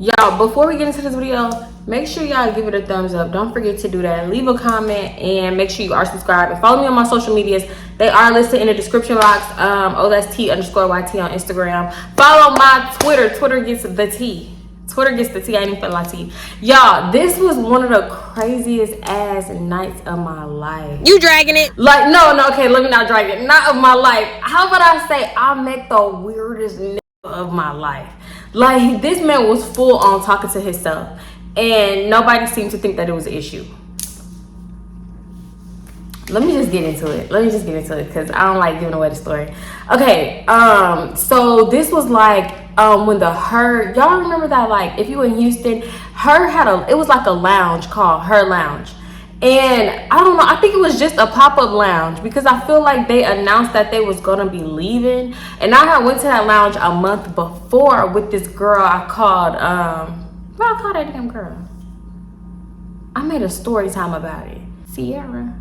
Y'all, before we get into this video, make sure y'all give it a thumbs up. Don't forget to do that. Leave a comment and make sure you are subscribed. And follow me on my social medias. They are listed in the description box. OhThatsTi_YT on Instagram. Follow my Twitter. Twitter gets the T. Twitter gets the T. I ain't even feel like T. Y'all, this was one of the craziest ass nights of my life. You dragging it? Like, no, okay, let me not drag it. Not of my life. How about I say I met the weirdest nigga of my life. Like, this man was full on talking to himself, and nobody seemed to think that it was an issue. Let me just get into it because I don't like giving away the story. Okay, so this was like when y'all remember that, like, if you were in Houston, it was like a lounge called Her Lounge. And I don't know, I think it was just a pop-up lounge because I feel like they announced that they was gonna be leaving. And I had went to that lounge a month before with this girl I called, what I call that damn girl? I made a story time about it. Sierra?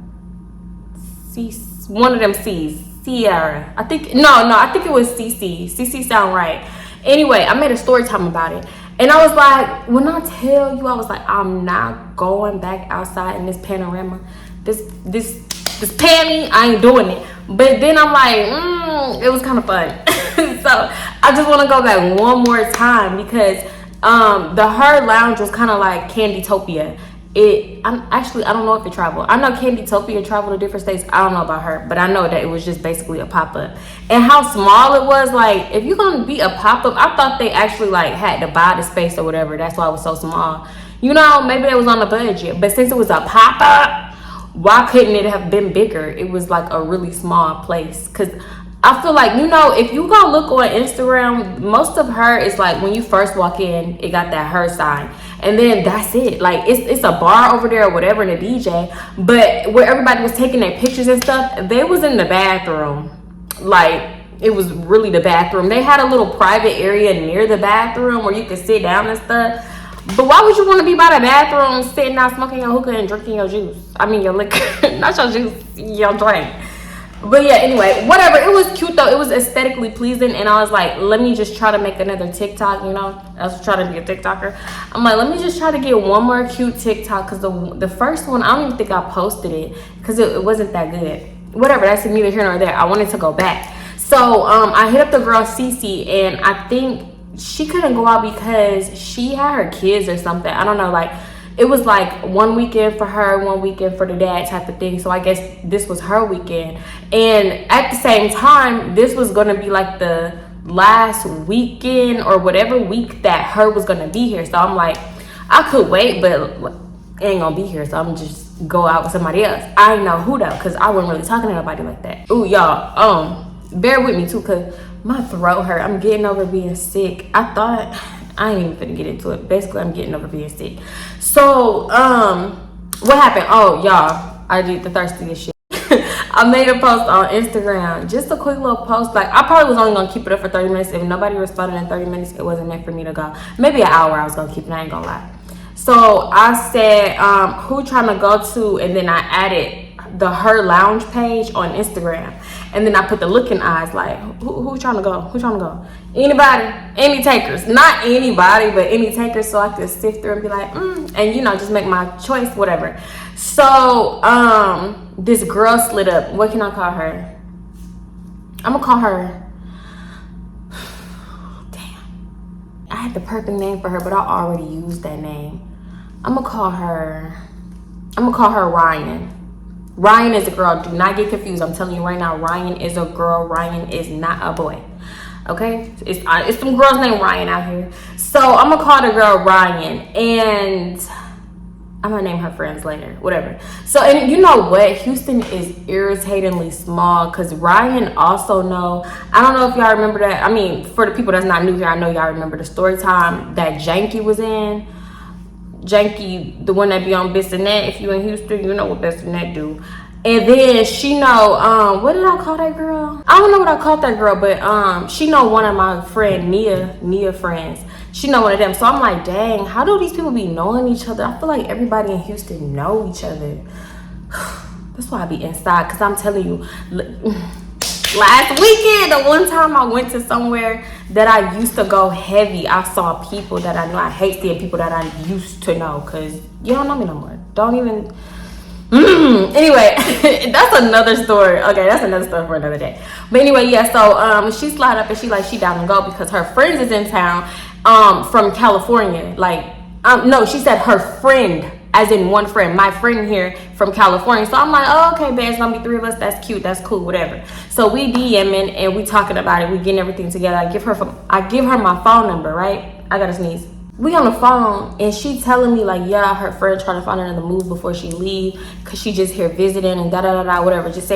One of them C's. Sierra. I think it was CC. CC sound right. Anyway, I made a story time about it. And I was like, when I tell you, I was like, I'm not going back outside in this panorama. This panty, I ain't doing it. But then I'm like, it was kind of fun. So I just want to go back one more time because the Her Lounge was kind of like Candytopia. I don't know if it traveled. I know Candytopia traveled to different states. I don't know about her, but I know that it was just basically a pop-up. And how small it was, like, if you're gonna be a pop-up, I thought they actually like had to buy the space or whatever. That's why it was so small. You know, maybe it was on the budget. But since it was a pop-up, why couldn't it have been bigger? It was like a really small place. Cause I feel like, you know, if you go look on Instagram, most of her is like when you first walk in, it got that Her sign. And then that's it. Like, it's a bar over there or whatever and a DJ. But where everybody was taking their pictures and stuff, they was in the bathroom. Like, it was really the bathroom. They had a little private area near the bathroom where you could sit down and stuff. But why would you want to be by the bathroom sitting out smoking your hookah and drinking your juice? I mean, your liquor. Not your juice, your drink. But yeah, anyway, whatever. It was cute though. It was aesthetically pleasing, and I was like, let me just try to make another TikTok. You know, I was trying to be a TikToker. I'm like, let me just try to get one more cute TikTok because the first one, I don't even think I posted it because it wasn't that good. Whatever, that's neither here nor there. I wanted to go back, so I hit up the girl Cece, and I think she couldn't go out because she had her kids or something. I don't know, like. It was like one weekend for her, one weekend for the dad type of thing. So I guess this was her weekend. And at the same time, this was going to be like the last weekend or whatever week that her was going to be here. So I'm like, I could wait, but it ain't going to be here. So I'm just go out with somebody else. I ain't know who though, because I wasn't really talking to nobody like that. Ooh, y'all, bear with me too, because my throat hurt. I'm getting over being sick. I ain't even finna get into it. Basically, I'm getting over being sick. So, what happened? Oh, y'all, I did the thirstiest shit. I made a post on Instagram. Just a quick little post. Like, I probably was only gonna keep it up for 30 minutes. If nobody responded in 30 minutes, it wasn't meant for me to go. Maybe an hour I was gonna keep it, I ain't gonna lie. So, I said, who trying to go to, and then I added the Her Lounge page on Instagram. And then I put the looking eyes, like, who trying to go? Who trying to go? Anybody? Any takers? Not anybody, but any takers, so I could sift through and be like, and you know, just make my choice, whatever. So, this girl slid up. What can I call her? I'm gonna call her. Damn. I had the perfect name for her, but I already used that name. I'm gonna call her Ryan. Ryan is a girl. Do not get confused. I'm telling you right now, Ryan is a girl. Ryan is not a boy. Okay? It's some girls named Ryan out here. So I'm gonna call the girl Ryan, and I'm gonna name her friends later. Whatever. So, and you know what? Houston is irritatingly small because Ryan also know. I don't know if y'all remember that. I mean, for the people that's not new here, I know y'all remember the Storytime that Janky was in. Janky, the one that be on Bissonnet. If you in Houston, you know what Bissonnet do. And then she know, what did I call that girl? I don't know what I called that girl, but she know one of my friend Nia friends. She know one of them. So I'm like, dang, how do these people be knowing each other? I feel like everybody in Houston know each other. That's why I be inside, because I'm telling you, last weekend, the one time I went to somewhere that I used to go heavy, I saw people that I knew. I hate seeing people that I used to know, because you don't know me no more. Don't even. Anyway, that's another story. Okay, that's another story for another day. But anyway, yeah, so she slide up and she down to go because her friends is in town from California. Like, no, she said her friend, as in one friend, my friend here from California. So I'm like, oh, okay, babe, it's gonna be 3 of us. That's cute, that's cool, whatever. So we DMing and we talking about it. We getting everything together. I give her my phone number, right? I gotta sneeze. We on the phone and she telling me like, yeah, her friend trying to find another move before she leave because she just here visiting and whatever. Just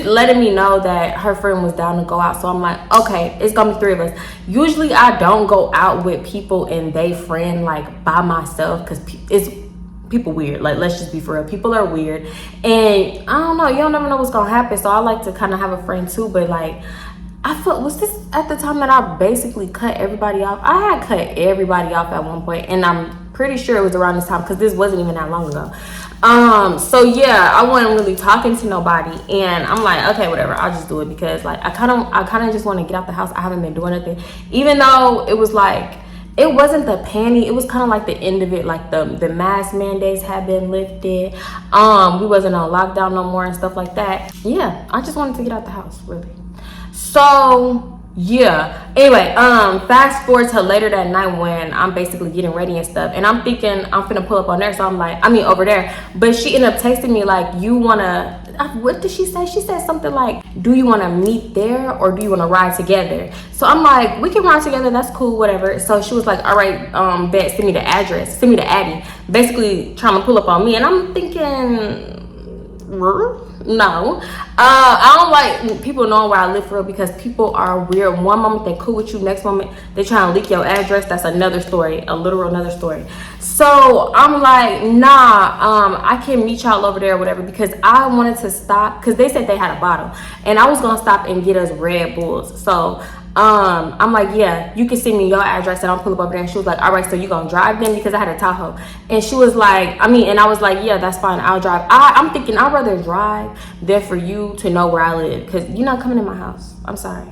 letting me know that her friend was down to go out. So I'm like, okay, it's gonna be 3 of us. Usually I don't go out with people and they friend like by myself because it's people weird. Like, let's just be for real, people are weird, and I don't know, you don't never know what's gonna happen. So I like to kind of have a friend too, but like, I felt, was this at the time that I basically cut everybody off? I had cut everybody off at one point, and I'm pretty sure it was around this time because this wasn't even that long ago. So yeah, I wasn't really talking to nobody, and I'm like, okay, whatever, I'll just do it because like I kind of just want to get out the house. I haven't been doing nothing, even though it was like, it wasn't the panty, it was kind of like the end of it, like the mask mandates had been lifted. We wasn't on lockdown no more and stuff like that. Yeah, I just wanted to get out the house, really. So yeah, anyway, fast forward to later that night when I'm basically getting ready and stuff, and I'm thinking I'm finna pull up on there. So I'm like, over there, but she ended up texting me like, you wanna, what did she say? She said something like, do you want to meet there or do you want to ride together? So I'm like, we can ride together, that's cool, whatever. So she was like, all right, bet, send me the address, send me the Addy, basically trying to pull up on me. And I'm thinking, no, I don't like people knowing where I live for real, because people are weird. One moment they cool with you, next moment they trying to leak your address. That's another story, another story. So I'm like, nah, I can meet y'all over there or whatever, because I wanted to stop, because they said they had a bottle and I was gonna stop and get us Red Bulls. So I'm like, yeah, you can send me your address and I'll pull up over there. And she was like, all right, so you gonna drive then, because I had a Tahoe. And she was like, and I was like, yeah, that's fine, I'll drive. I'm thinking I'd rather drive than for you to know where I live, because you're not coming in my house. I'm sorry.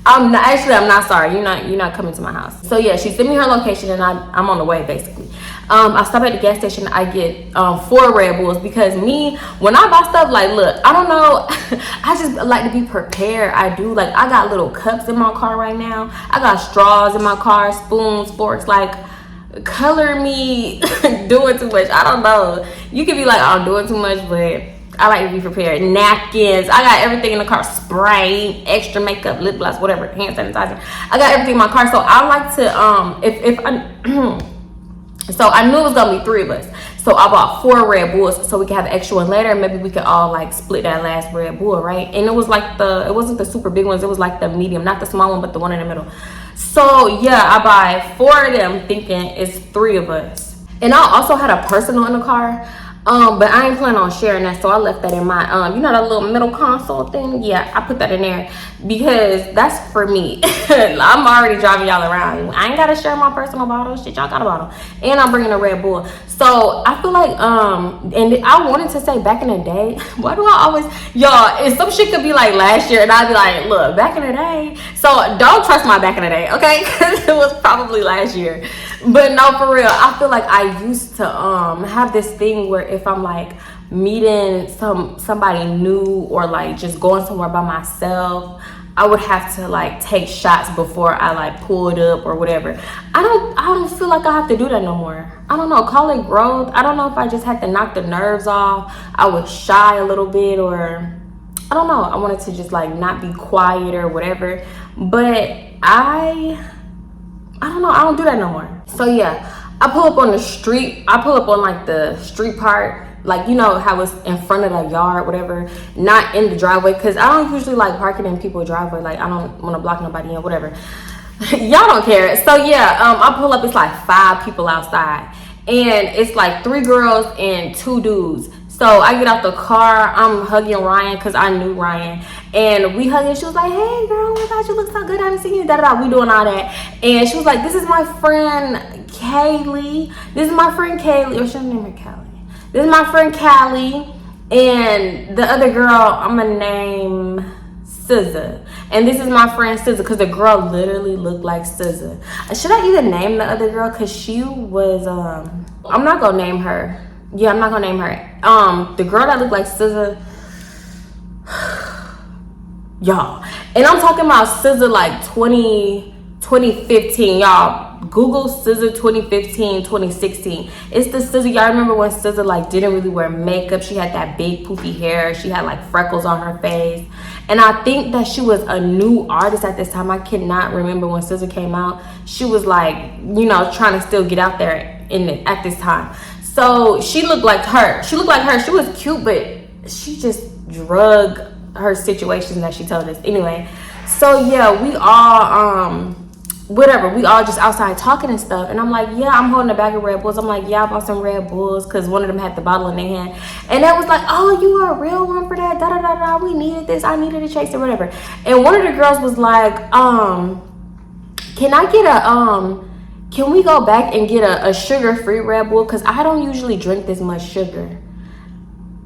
I'm not sorry. You're not coming to my house. So yeah, she sent me her location and I'm on the way basically. I stop at the gas station. I get 4 Red Bulls, because when I buy stuff, like, look, I don't know, I just like to be prepared. I do. Like, I got little cups in my car right now. I got straws in my car, spoons, forks. Like, color me doing too much. I don't know. You could be like, I'm doing too much, but I like to be prepared. Napkins. I got everything in the car. Spray, extra makeup, lip gloss, whatever, hand sanitizer. I got everything in my car. So I like to, so I knew it was gonna be 3 of us. So I bought 4 Red Bulls so we could have an extra one later. Maybe we could all like split that last Red Bull, right? And it was like it wasn't the super big ones. It was like the medium, not the small one, but the one in the middle. So yeah, I buy 4 of them thinking it's 3 of us. And I also had a personal in the car. But I ain't planning on sharing that, so I left that in my, that little middle console thing. Yeah, I put that in there because that's for me. I'm already driving y'all around. I ain't gotta share my personal bottle. Shit, y'all got a bottle, and I'm bringing a Red Bull. So I feel like, and I wanted to say back in the day. Why do I always, y'all? And some shit could be like last year, and I'd be like, look, back in the day. So don't trust my back in the day, okay? Because it was probably last year. But no, for real, I feel like I used to have this thing where if I'm like meeting somebody new or like just going somewhere by myself, I would have to like take shots before I like pulled up or whatever. I don't feel like I have to do that no more. I don't know, call it growth. I don't know if I just had to knock the nerves off. I was shy a little bit, or I don't know. I wanted to just like not be quiet or whatever. But I don't know. I don't do that no more. So yeah, I pull up on the street. I pull up on like the street part. Like, you know how it's in front of the yard, whatever, not in the driveway, because I don't usually like parking in people's driveway. Like, I don't want to block nobody in, whatever. Y'all don't care. So yeah, I pull up, it's like 5 people outside, and it's like 3 girls and 2 dudes. So I get out the car, I'm hugging Ryan, because I knew Ryan, and we hugging. She was like, hey girl, oh my God, you look so good, I haven't seen you, da-da-da. We doing all that, and she was like, this is my friend Kaylee, or should I name her Callie? This is my friend Callie, And the other girl, I'm gonna name SZA. And this is my friend SZA, because the girl literally looked like SZA. Should I even name the other girl? Because she was, I'm not gonna name her. Yeah, I'm not gonna name her. The girl that looked like SZA, y'all. And I'm talking about SZA like 2015, y'all. Google SZA 2015, 2016. It's the SZA. Y'all remember when SZA like didn't really wear makeup? She had that big poofy hair. She had like freckles on her face. And I think that she was a new artist at this time. I cannot remember when SZA came out. She was like, you know, trying to still get out there at this time. So she looked like her. She looked like her. She was cute, but she just drug her situations that she told us. Anyway, so yeah, we all whatever, we all just outside talking and stuff, and I'm like, yeah, I'm holding a bag of Red Bulls. I'm like, yeah, I bought some Red Bulls, because one of them had the bottle in their hand, and that was like, oh, you are a real one for that, da da da da, we needed this, I needed a chase or whatever. And one of the girls was like, can I get a can we go back and get a sugar-free Red Bull, because I don't usually drink this much sugar.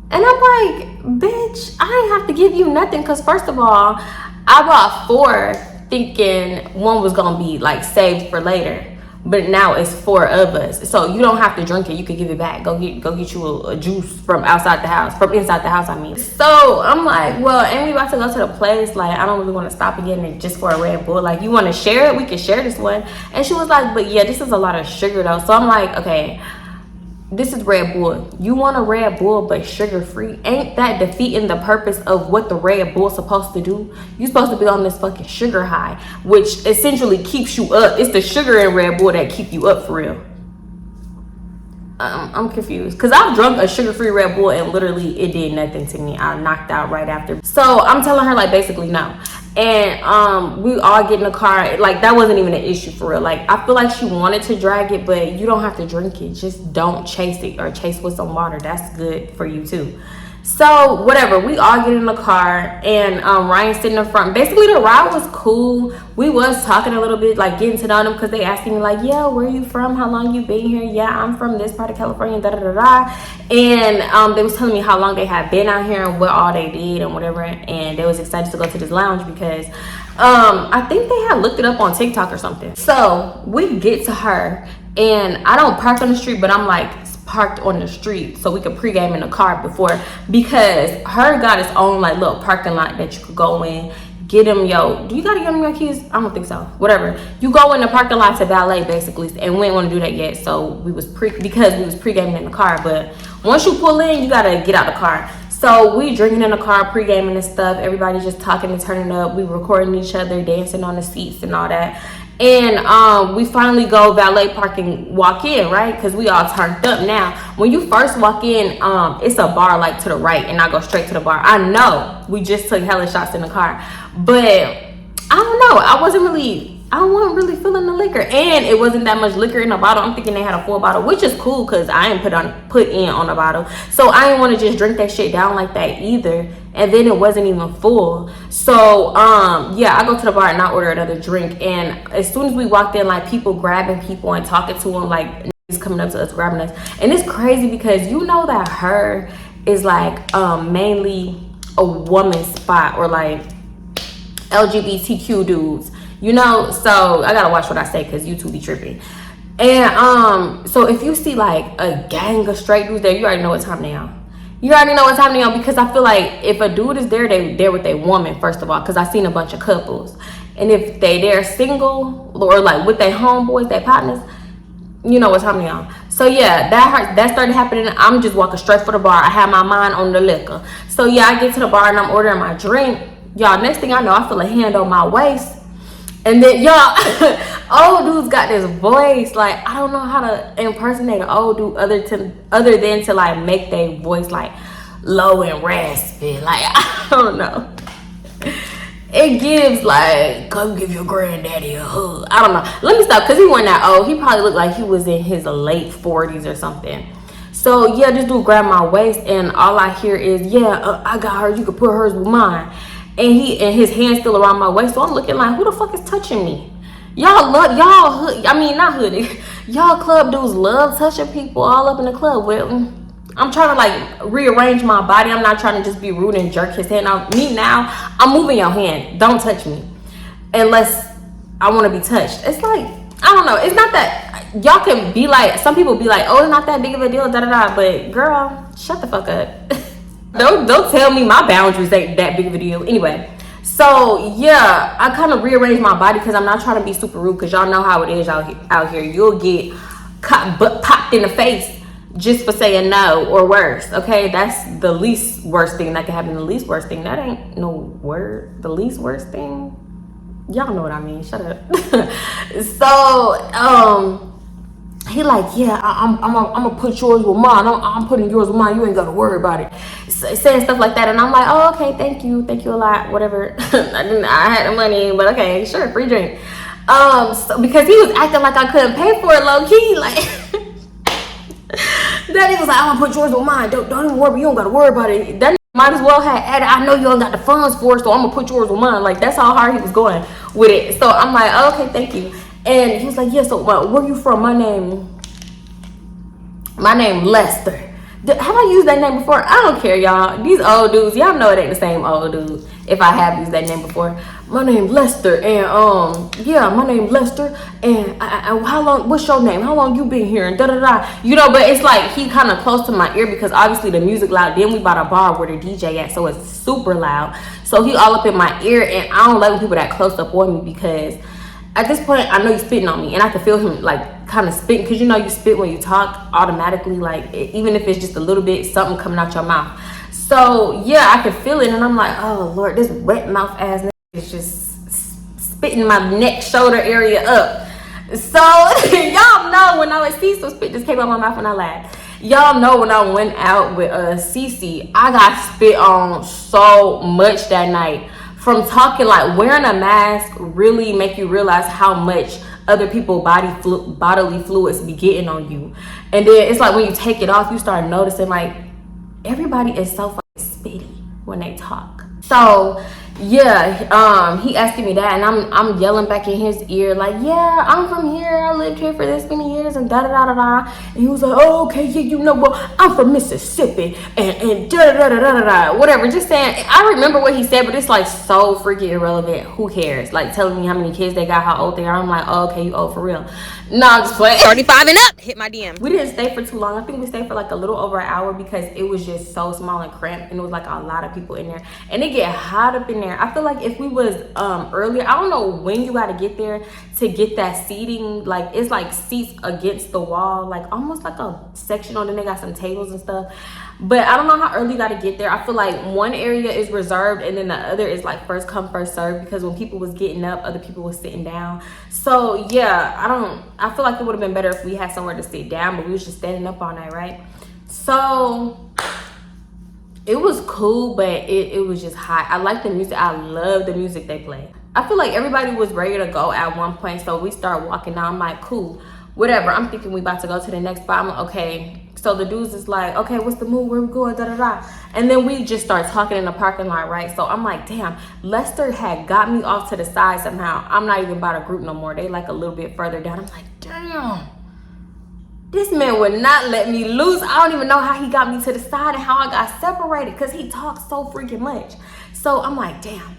And I'm like, bitch, I ain't have to give you nothing, because first of all, I bought 4 thinking one was gonna be like saved for later, but now it's 4 of us, so you don't have to drink it. You can give it back. Go get you a juice from inside the house, I mean. So I'm like, well, and we about to go to the place, like I don't really want to stop again and just for a Red Bull. Like, you want to share it? We can share this one. And she was like, but yeah, this is a lot of sugar though. So I'm like, okay, this is Red Bull. You want a Red Bull but sugar free? Ain't that defeating the purpose of what the Red Bull's supposed to do? You're supposed to be on this fucking sugar high, which essentially keeps you up. It's the sugar in Red Bull that keep you up for real. I'm confused, because I've drunk a sugar-free Red Bull and literally it did nothing to me. I knocked out right after. So I'm telling her like basically no. And we all get in the car. Like, that wasn't even an issue for real. Like, I feel like she wanted to drag it, but you don't have to drink it. Just don't chase it, or chase with some water. That's good for you too. So whatever, we all get in the car, and Ryan's sitting in front. Basically the ride was cool. We was talking a little bit, like getting to know them, because they asking me like, yeah, where are you from, how long you been here? Yeah, I'm from this part of California, da da da da. And they was telling me how long they had been out here and what all they did and whatever, and they was excited to go to this lounge because I think they had looked it up on TikTok or something. So we get to her, and I don't park on the street, but I'm like parked on the street so we could pregame in the car before, because her got its own like little parking lot that you could go in, get them do you gotta give them your keys? I don't think so. Whatever, you go in the parking lot to valet basically, and we didn't want to do that yet, so we was because we was pregaming in the car. But once you pull in, you gotta get out the car. So we drinking in the car, pre-gaming and stuff. Everybody just talking and turning up. We recording each other, dancing on the seats and all that. And we finally go valet parking, walk in, right? Because we all turned up now. When you first walk in, it's a bar like to the right, and I go straight to the bar. I know we just took hella shots in the car, but I don't know. I wasn't really feeling the liquor, and it wasn't that much liquor in the bottle. I'm thinking they had a full bottle, which is cool because I ain't put in on a bottle, so I didn't want to just drink that shit down like that either. And then it wasn't even full. So yeah, I go to the bar and I order another drink, and as soon as we walked in, like people grabbing people and talking to them, like niggas coming up to us grabbing us. And it's crazy because you know that her is like mainly a woman's spot, or like LGBTQ dudes, you know. So I gotta watch what I say because YouTube be tripping. And so if you see like a gang of straight dudes there, you already know what time they on. You already know what time they on, because I feel like if a dude is there, they there with their woman, first of all, because I seen a bunch of couples. And if they're single or like with their homeboys, their partners, you know what time they on. So yeah, that started happening. I'm just walking straight for the bar. I had my mind on the liquor. So yeah, I get to the bar and I'm ordering my drink. Y'all, next thing I know, I feel a hand on my waist. And then y'all, old dudes got this voice. Like, I don't know how to impersonate an old dude other than to like make their voice like low and raspy. Like, I don't know. It gives like, come give your granddaddy a hug. I don't know. Let me stop, because he wasn't that old. He probably looked like he was in his late 40s or something. So yeah, this dude grabbed my waist, and all I hear is, yeah, I got her. You could put hers with mine. And his hand's still around my waist, so I'm looking like, who the fuck is touching me? Y'all club dudes love touching people all up in the club. Well, I'm trying to like rearrange my body. I'm not trying to just be rude and jerk his hand out. Me now, I'm moving your hand. Don't touch me unless I want to be touched. It's like, I don't know. It's not that y'all can be like, some people be like, oh, it's not that big of a deal, da da da. But girl, shut the fuck up. don't tell me my boundaries ain't that big of a deal. Anyway, so yeah, I kind of rearranged my body because I'm not trying to be super rude. Because y'all know how it is out here. You'll get popped in the face just for saying no or worse. Okay, that's the least worst thing that can happen. The least worst thing, that ain't no word. The least worst thing, y'all know what I mean. Shut up. So he like, yeah, I'm gonna put yours with mine. I'm putting yours with mine. You ain't gotta worry about it. Saying stuff like that, and I'm like, oh, okay, thank you a lot, whatever. I had the money, but okay, sure, free drink. So because he was acting like I couldn't pay for it, low key, like. Then he was like, I'm gonna put yours with mine. Don't even worry. You don't gotta worry about it. That might as well have added, I know you don't got the funds for it, so I'm gonna put yours with mine. Like, that's how hard he was going with it. So I'm like, oh, okay, thank you. And he was like, yeah, so where you from? My name Lester. Have I used that name before? I don't care, y'all. These old dudes, y'all know it ain't the same old dude if I have used that name before. My name Lester, and yeah, my name Lester, and how long, what's your name? How long you been here? And da-da-da. You know, but it's like he kind of close to my ear because obviously the music loud. Then we bought a bar where the DJ at, so it's super loud. So he all up in my ear, and I don't like when people that close up on me because at this point, I know he's spitting on me, and I can feel him like kind of spitting because you know you spit when you talk automatically, like even if it's just a little bit, something coming out your mouth. So yeah, I can feel it, and I'm like, oh Lord, this wet mouth ass nigga is just spitting my neck, shoulder area up. So y'all know when I was see some spit just came out my mouth when I laughed. Y'all know when I went out with Cece, I got spit on so much that night. From talking, like wearing a mask really make you realize how much other people's bodily fluids be getting on you. And then it's like when you take it off, you start noticing like everybody is so fucking spitty when they talk. So yeah, he asking me that, and I'm yelling back in his ear like, yeah, I'm from here. I lived here for this many years, and da da da da da. And he was like, oh, okay, yeah, you know what? I'm from Mississippi, and da da da da da da. Whatever, just saying. I remember what he said, but it's like so freaking irrelevant. Who cares? Like telling me how many kids they got, how old they are. I'm like, oh, okay, you old for real. No, I'm just playing. 35 and up. Hit my DM. We didn't stay for too long. I think we stayed for like a little over an hour because it was just so small and cramped, and it was like a lot of people in there, and it get hot up in there. I feel like if we was earlier, I don't know when you got to get there to get that seating. Like it's like seats against the wall, like almost like a sectional. Then they got some tables and stuff. But I don't know how early you got to get there. I feel like one area is reserved and then the other is like first come first serve because when people was getting up, other people was sitting down. So yeah, I feel like it would have been better if we had somewhere to sit down, but we was just standing up all night, right? So it was cool, but it was just hot. I like the music. I love the music they play. I feel like everybody was ready to go at one point, so we start walking down. I'm like, cool, whatever. I'm thinking we about to go to the next spot. I'm like, okay. So the dudes is like, okay, what's the move? Where we going? Da da da. And then we just start talking in the parking lot, right? So I'm like, damn, Lester had got me off to the side somehow. I'm not even by the group no more. They like a little bit further down. I'm like, damn. This man would not let me loose. I don't even know how he got me to the side and how I got separated because he talks so freaking much. So I'm like, damn.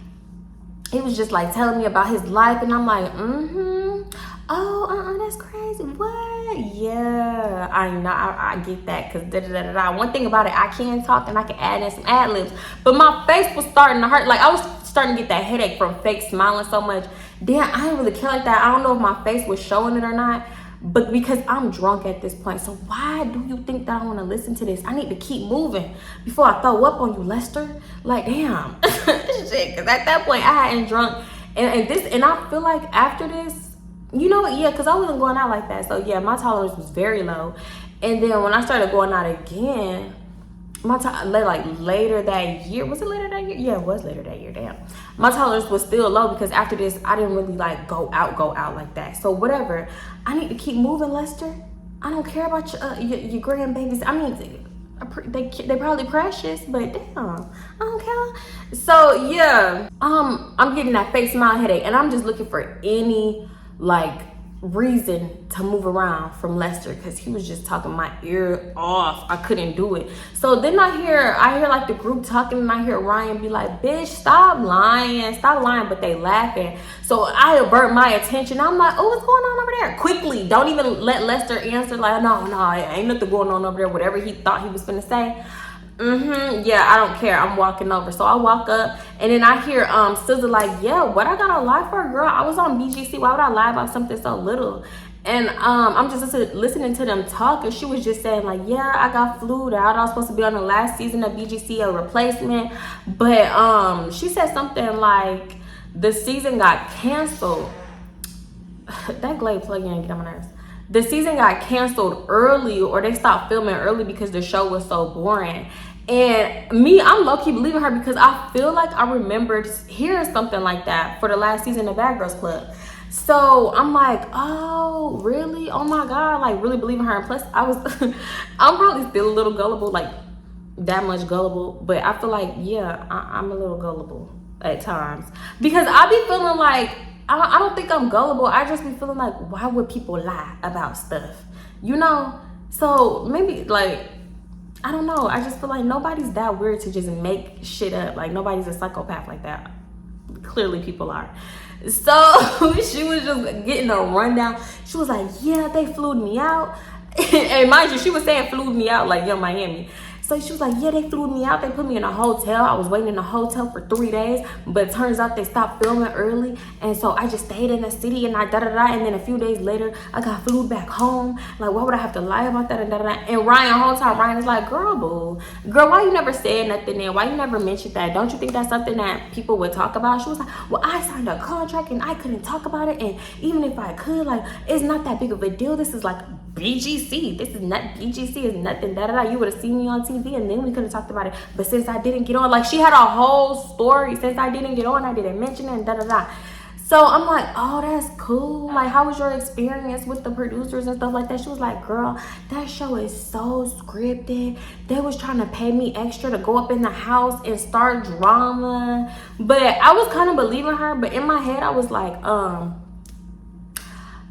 He was just like telling me about his life, and I'm like, oh, that's crazy. What? Yeah, I know. I get that because da da da da. One thing about it, I can talk and I can add in some ad libs, but my face was starting to hurt. Like I was starting to get that headache from fake smiling so much. Damn, I didn't really care like that. I don't know if my face was showing it or not. But because I'm drunk at this point, so why do you think that I want to listen to this? I need to keep moving before I throw up on you, Lester. Like, damn. Shit, because at that point, I hadn't drunk. And I feel like after this, you know what? Yeah, because I wasn't going out like that. So, yeah, my tolerance was very low. And then when I started going out again, like later that year, was it later that year? Yeah, it was later that year. Damn, my tolerance was still low because after this I didn't really like go out like that. So whatever, I need to keep moving, Lester. I don't care about your grandbabies. I mean, they probably precious, but damn, I don't care. So yeah, I'm getting that fake smile headache, and I'm just looking for any like reason to move around from Lester because he was just talking my ear off. I couldn't do it. So then I hear like the group talking, and I hear Ryan be like, bitch, stop lying, but they laughing. So I avert my attention. I'm like, oh, what's going on over there? Quickly, don't even let Lester answer, like, no, ain't nothing going on over there, whatever he thought he was gonna say. Yeah, I don't care. I'm walking over. So I walk up, and then I hear SZA like, yeah, what I gotta lie for, girl? I was on BGC. Why would I lie about something so little? And I'm just listening to them talk, and she was just saying like, yeah, I got flued out. I was supposed to be on the last season of BGC, a replacement, but she said something like the season got canceled. That Glade plug-in get on my nerves. The season got canceled early, or they stopped filming early because the show was so boring. And me, I'm low-key believing her because I feel like I remembered hearing something like that for the last season of Bad Girls Club. So I'm like, oh, really? Oh my God, like really believing her. And plus, I'm probably still a little gullible, like that much gullible. But I feel like, yeah, I'm a little gullible at times because I be feeling like, I don't think I'm gullible. I just be feeling like, why would people lie about stuff? You know? So maybe like, I don't know. I just feel like nobody's that weird to just make shit up. Like nobody's a psychopath like that. Clearly people are. So she was just getting a rundown. She was like, yeah, they flew me out. And mind you, she was saying flew me out like Young Miami. So she was like, yeah, they flew me out. They put me in a hotel. I was waiting in a hotel for 3 days. But it turns out they stopped filming early. And so I just stayed in the city and I da-da-da. And then a few days later, I got flew back home. Like, why would I have to lie about that and da-da-da? And Ryan, the whole time, Ryan is like, girl, boo. Girl, why you never said nothing then? Why you never mentioned that? Don't you think that's something that people would talk about? She was like, well, I signed a contract and I couldn't talk about it. And even if I could, like, it's not that big of a deal. This is like BGC. This is not, BGC is nothing, da-da-da. You would have seen me on TV and then we could have talked about it. But since I didn't get on, like she had a whole story. Since I didn't get on, I didn't mention it and da-da-da. So I'm like, oh, that's cool. Like, how was your experience with the producers and stuff like that? She was like, girl, that show is so scripted. They was trying to pay me extra to go up in the house and start drama. But I was kind of believing her. But in my head, I was like,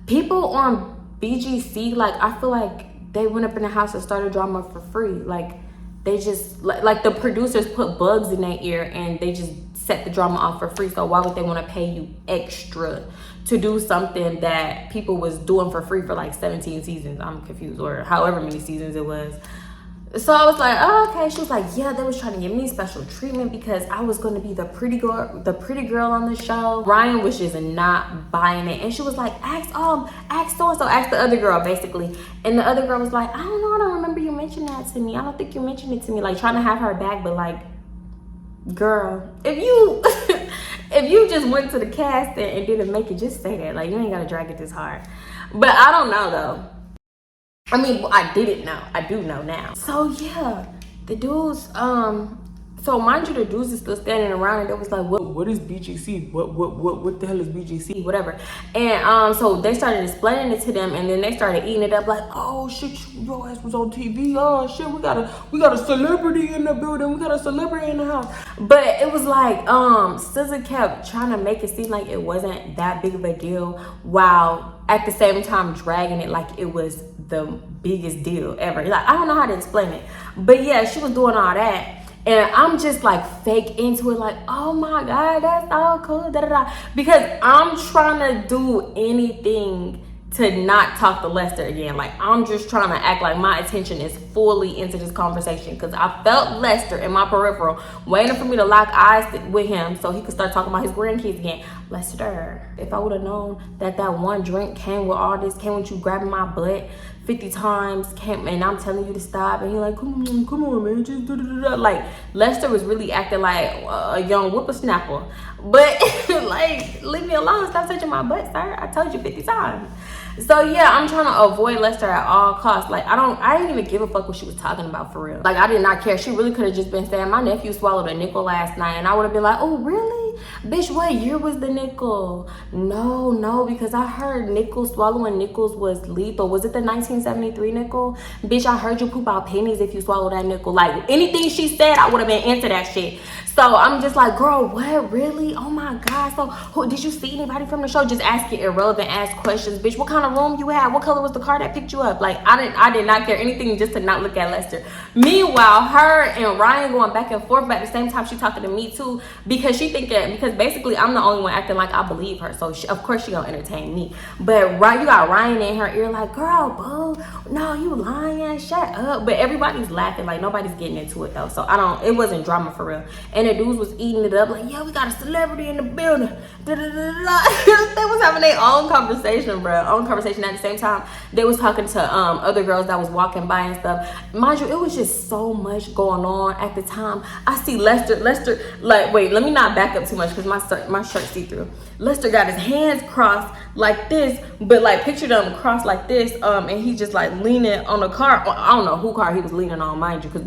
people on BGC, like, I feel like they went up in the house and started drama for free. Like, they just, like the producers put bugs in their ear and they just set the drama off for free. So why would they want to pay you extra to do something that people was doing for free for like 17 seasons? I'm confused, or however many seasons it was. So I was like, oh, okay. She was like, yeah, they was trying to give me special treatment because I was going to be the pretty girl on the show. Ryan was just not buying it. And she was like, ask so-and-so, ask the other girl, basically. And the other girl was like, I don't know, I don't remember you mentioning that to me. I don't think you mentioned it to me. Like, trying to have her back, but like, girl, if you if you just went to the casting and didn't make it, just say that. Like, you ain't got to drag it this hard. But I don't know, though. I mean, I didn't know. I do know now. So yeah, the dudes, so mind you, the dudes is still standing around and they was like, what is BGC? What the hell is BGC? Whatever. And so they started explaining it to them, and then they started eating it up like, oh shit, your ass was on TV. Oh shit, we got a celebrity in the building. We got a celebrity in the house. But it was like, SZA kept trying to make it seem like it wasn't that big of a deal, while at the same time dragging it like it was the biggest deal ever. Like, I don't know how to explain it, but yeah, she was doing all that. And I'm just like fake into it, like, oh my God, that's so cool, da da da. Because I'm trying to do anything to not talk to Lester again. Like, I'm just trying to act like my attention is fully into this conversation, because I felt Lester in my peripheral waiting for me to lock eyes with him so he could start talking about his grandkids again. Lester, if I would have known that one drink came with all this, came with you grabbing my butt 50 times, and I'm telling you to stop, and he's like, come on, man, just do. Like, Lester was really acting like a young whippersnapper. But like, leave me alone, stop touching my butt, sir. I told you 50 times. So yeah, I'm trying to avoid Lester at all costs. Like, I didn't even give a fuck what she was talking about, for real. Like, I did not care. She really could have just been saying, my nephew swallowed a nickel last night, and I would have been like, oh really? really? Bitch, what year was the nickel? No, because I heard swallowing nickels was lethal. Was it the 1973 nickel? Bitch, I heard you poop out pennies if you swallow that nickel. Like, anything she said, I would have been into that shit. So I'm just like, girl, what? Really? Oh my God. So did you see anybody from the show? Just asking irrelevant ass questions. Bitch, what kind of room you had? What color was the car that picked you up? Like, I did not care anything just to not look at Lester. Meanwhile, her and Ryan going back and forth, but at the same time she talking to me too, because because basically I'm the only one acting like I believe her. So of course she gonna entertain me. But you got Ryan in her ear like, girl, boo, no, you lying, shut up. But everybody's laughing, like nobody's getting into it though. So it wasn't drama for real. And the dudes was eating it up like, yeah, we got a celebrity in the building. They was having their own conversation, bro. Own conversation. At the same time, they was talking to other girls that was walking by and stuff. Mind you, it was just so much going on at the time. I see Lester, like, wait, let me not back up too much because my shirt see through. Lester got his hands crossed like this, but like picture them crossed like this, and he just like leaning on a car. I don't know who car he was leaning on, mind you, because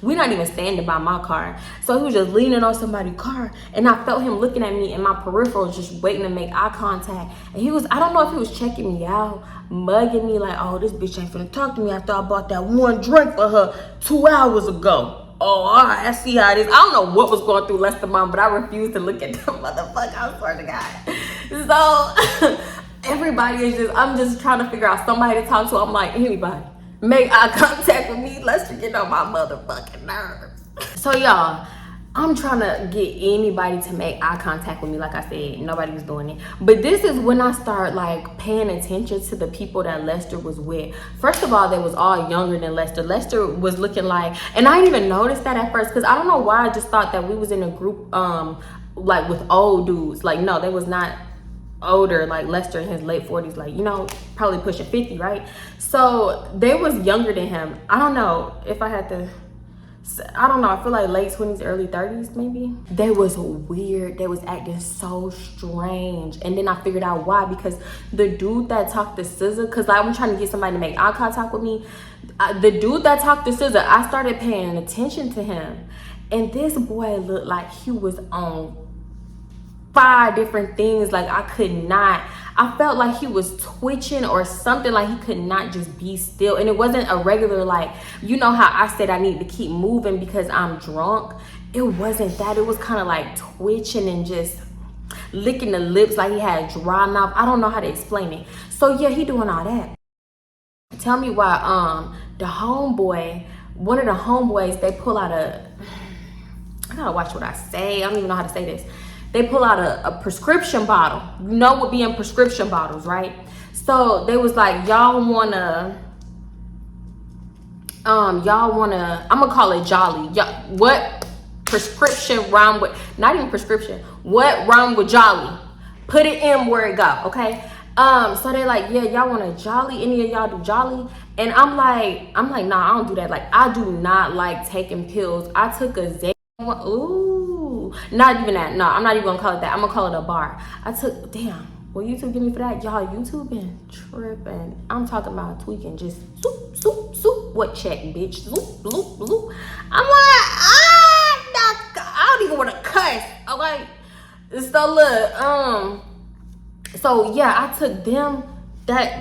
we not even standing by my car. So he was just leaning on somebody's car, and I felt him looking at me in my peripheral, just waiting to make eye contact. And I don't know if he was checking me out, mugging me like, oh, this bitch ain't finna talk to me after I bought that one drink for her 2 hours ago. Oh, all right, I see how it is. I don't know what was going through Lester's mind, but I refused to look at the motherfucker. I swear to God. So everybody is I'm just trying to figure out somebody to talk to. I'm like, anybody, make eye contact with me. Lester get on my motherfucking nerves. So y'all, I'm trying to get anybody to make eye contact with me. Like I said, nobody was doing it. But this is when I start like paying attention to the people that Lester was with. First of all, they was all younger than Lester. Lester was looking like, and I didn't even notice that at first because I don't know why I just thought that we was in a group like with old dudes. Like, no, they was not older, like Lester in his late 40s, like, you know, probably pushing 50, right? So they was younger than him. I don't know if I had to, I don't know, I feel like late 20s, early 30s maybe. They was weird. They was acting so strange. And then I figured out why, because the dude that talked to SZA, because I'm trying to get somebody to make eye contact with me, the dude that talked to SZA, I started paying attention to him. And this boy looked like he was on 5 different things. Like I felt like he was twitching or something, like he could not just be still. And it wasn't a regular, like, you know how I said I need to keep moving because I'm drunk? It wasn't that. It was kind of like twitching and just licking the lips like he had a dry mouth. I don't know how to explain it. So yeah, he doing all that. Tell me why one of the homeboys, they pull out I gotta watch what I say. I don't even know how to say this. They pull out a prescription bottle. You know what be in prescription bottles, right? So they was like, y'all wanna, I'm gonna call it Jolly. What prescription rhyme with, not even prescription, what rhyme with Jolly? Put it in where it go, okay? So they like, yeah, y'all want a Jolly? Any of y'all do Jolly? And I'm like, nah, I don't do that. Like, I do not like taking pills. I took a ooh, not even that. No, I'm not even gonna call it that. I'm gonna call it a bar. Damn, will YouTube give me for that? Y'all, YouTube been tripping. I'm talking about tweaking, just soup, what check, bitch, zoop. I'm like, I don't even want to cuss. Okay, so look, so yeah, I took them, that